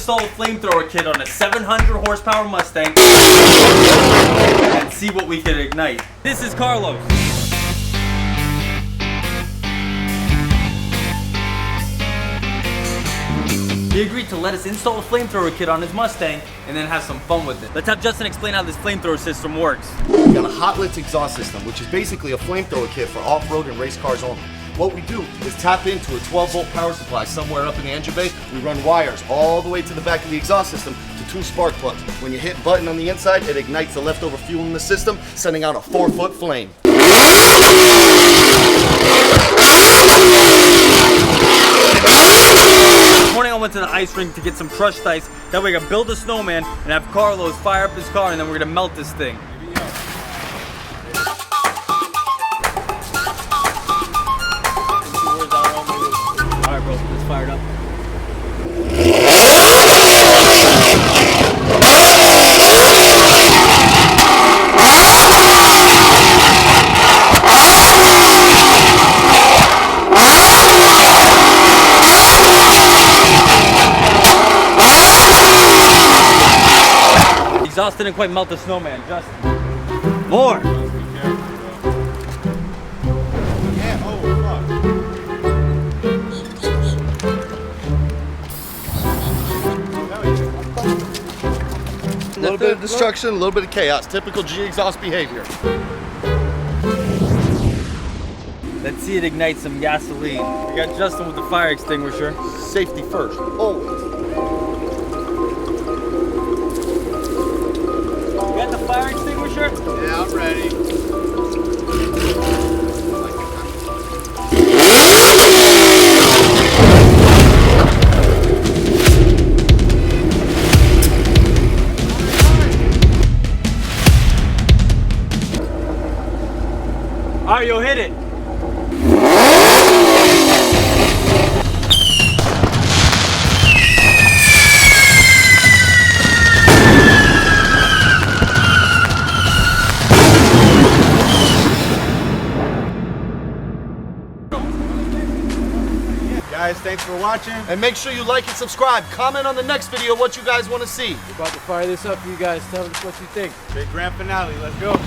install a flamethrower kit on a 700 horsepower Mustang and see what we can ignite. This is Carlos. He agreed to let us install a flamethrower kit on his Mustang and then have some fun with it. Let's have Justin explain how this flamethrower system works. We got a hot lit exhaust system, which is basically a flamethrower kit for off-road and race cars only. What we do is tap into a 12-volt power supply somewhere up in the engine bay. We run wires all the way to the back of the exhaust system to 2 spark plugs. When you hit button on the inside, it ignites the leftover fuel in the system, sending out a 4-foot flame. This morning I went to the ice rink to get some crushed ice. That way I can build a snowman and have Carlos fire up his car, and then we're gonna melt this thing. Alright bro, let's fire it up. Exhaust didn't quite melt the snowman, just more. Yeah, oh fuck. A little bit of destruction, a little bit of chaos. Typical G exhaust behavior. Let's see it ignite some gasoline. We got Justin with the fire extinguisher. Safety first, always. You got the fire extinguisher? Yeah, I'm ready. Alright, you'll hit it. Guys, thanks for watching. And make sure you like and subscribe. Comment on the next video what you guys want to see. We're about to fire this up for you guys. Tell us what you think. Big grand finale. Let's go.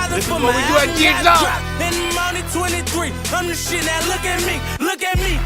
This is what we do at G Exhaust. In the morning 23, I'm the shit now, look at me.